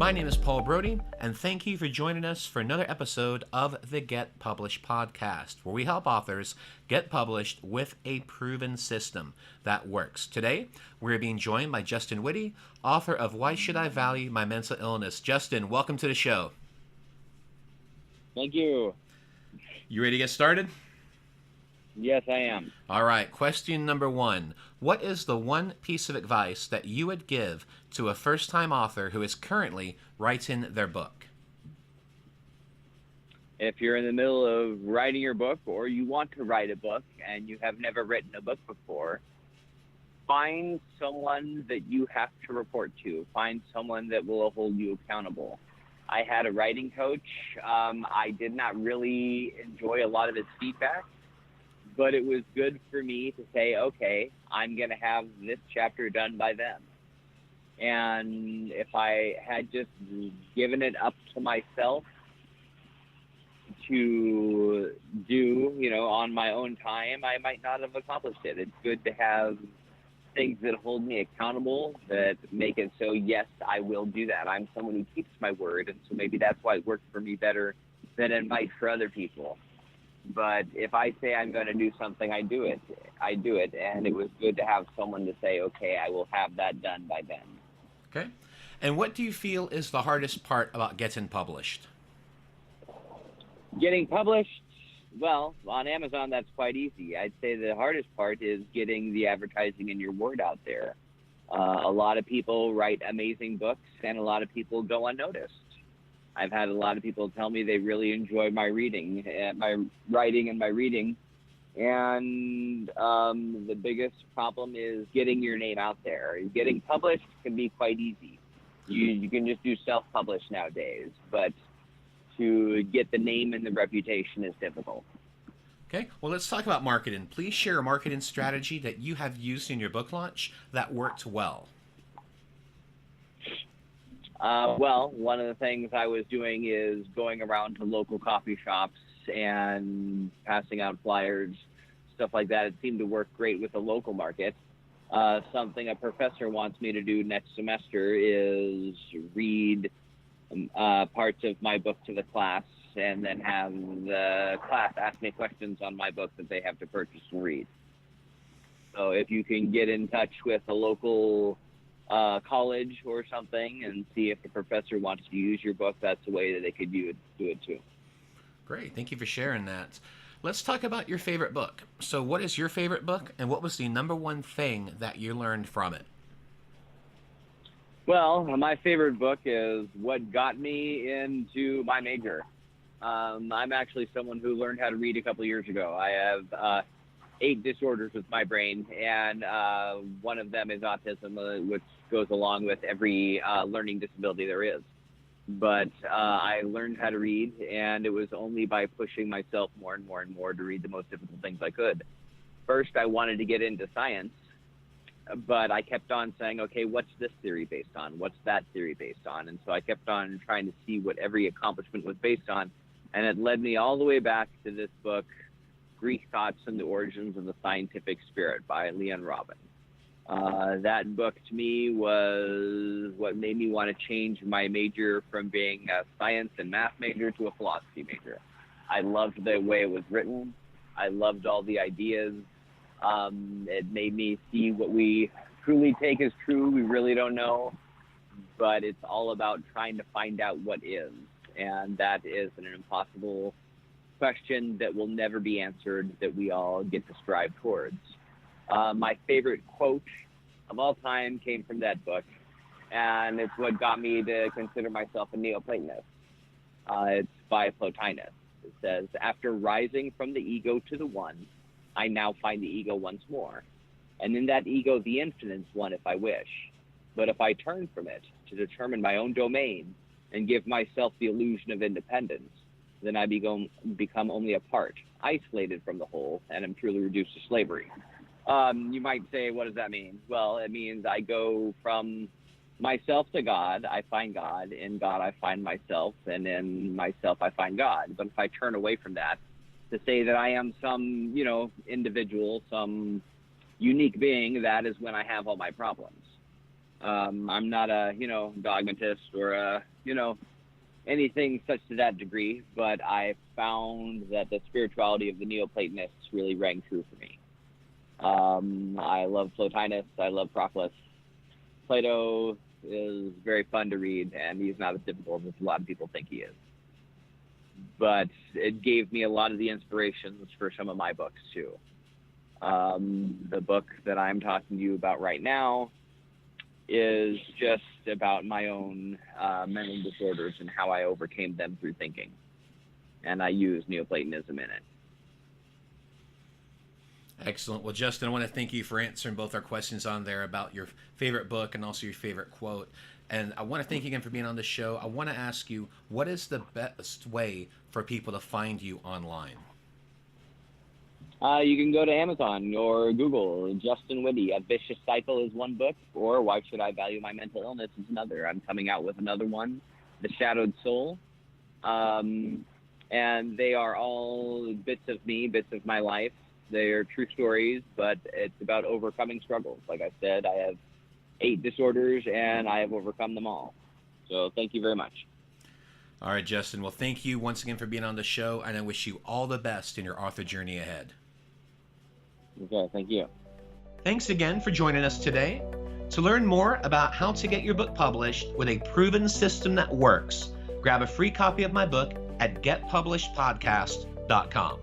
My name is Paul Brodie, and thank you for joining us for another episode of the Get Published podcast, where we help authors get published with a proven system that works. Today, we're being joined by Justin Witte, author of Why Should I Value My Mental Illness? Justin, welcome to the show. Thank you. You ready to get started? Yes, I am. All right, question number one. What is the one piece of advice that you would give to a first-time author who is currently writing their book? If you're in the middle of writing your book or you want to write a book and you have never written a book before, find someone that you have to report to. Find someone that will hold you accountable. I had a writing coach. I did not really enjoy a lot of his feedback, but it was good for me to say, okay, I'm going to have this chapter done by them. And if I had just given it up to myself to do, on my own time, I might not have accomplished it. It's good to have things that hold me accountable, that make it so, yes, I will do that. I'm someone who keeps my word, and so maybe that's why it works for me better than it might for other people. But if I say I'm going to do something, I do it. And it was good to have someone to say, okay, I will have that done by then. Okay. And what do you feel is the hardest part about getting published? Getting published, well, on Amazon, that's quite easy. I'd say the hardest part is getting the advertising and your word out there. A lot of people write amazing books, and a lot of people go unnoticed. I've had a lot of people tell me they really enjoy my reading, my writing and my reading. And the biggest problem is getting your name out there. Getting published can be quite easy. You can just do self-publish nowadays, but to get the name and the reputation is difficult. Okay, well, let's talk about marketing. Please share a marketing strategy that you have used in your book launch that worked well. Well, one of the things I was doing is going around to local coffee shops and passing out flyers, stuff like that. It seemed to work great with the local market. Something a professor wants me to do next semester is read parts of my book to the class and then have the class ask me questions on my book that they have to purchase and read. So if you can get in touch with a local college or something and see if the professor wants to use your book, that's a way that they could do it too. Great. Thank you for sharing that. Let's talk about your favorite book. So what is your favorite book, and what was the number one thing that you learned from it? Well, my favorite book is what got me into my major. I'm actually someone who learned how to read a couple of years ago. I have 8 disorders with my brain, and one of them is autism, which goes along with every learning disability there is. But I learned how to read, and it was only by pushing myself more and more and more to read the most difficult things I could. First, I wanted to get into science, but I kept on saying, okay, what's this theory based on? What's that theory based on? And so I kept on trying to see what every accomplishment was based on, and it led me all the way back to this book, Greek Thoughts and the Origins of the Scientific Spirit by Leon Robin. That book to me was what made me want to change my major from being a science and math major to a philosophy major. I loved the way it was written. I loved all the ideas. It made me see what we truly take as true. We really don't know, but it's all about trying to find out what is, and that is an impossible question that will never be answered, that we all get to strive towards. My favorite quote of all time came from that book, and it's what got me to consider myself a Neoplatonist. It's by Plotinus. It says, "After rising from the ego to the one, I now find the ego once more, and in that ego the infinite's one if I wish. But if I turn from it to determine my own domain and give myself the illusion of independence, then I become only a part, isolated from the whole, and am truly reduced to slavery." You might say, what does that mean? Well, it means I go from myself to God, I find God. In God, I find myself. And in myself, I find God. But if I turn away from that to say that I am some, individual, some unique being, that is when I have all my problems. I'm not a, dogmatist or anything such to that degree, but I found that the spirituality of the Neoplatonists really rang true for me. I love Plotinus. I love Proclus. Plato is very fun to read, and he's not as difficult as a lot of people think he is. But it gave me a lot of the inspirations for some of my books, too. The book that I'm talking to you about right now is just about my own mental disorders and how I overcame them through thinking. And I use Neoplatonism in it. Excellent. Well, Justin, I want to thank you for answering both our questions on there about your favorite book and also your favorite quote. And I want to thank you again for being on the show. I want to ask you, what is the best way for people to find you online? You can go to Amazon or Google. Justin Witte, A Vicious Cycle is one book, or Why Should I Value My Mental Illness is another. I'm coming out with another one, The Shadowed Soul. And they are all bits of me, bits of my life. They are true stories, but it's about overcoming struggles. Like I said, I have 8 disorders, and I have overcome them all. So thank you very much. All right, Justin. Well, thank you once again for being on the show, and I wish you all the best in your author journey ahead. Okay, thank you. Thanks again for joining us today. To learn more about how to get your book published with a proven system that works, grab a free copy of my book at getpublishedpodcast.com.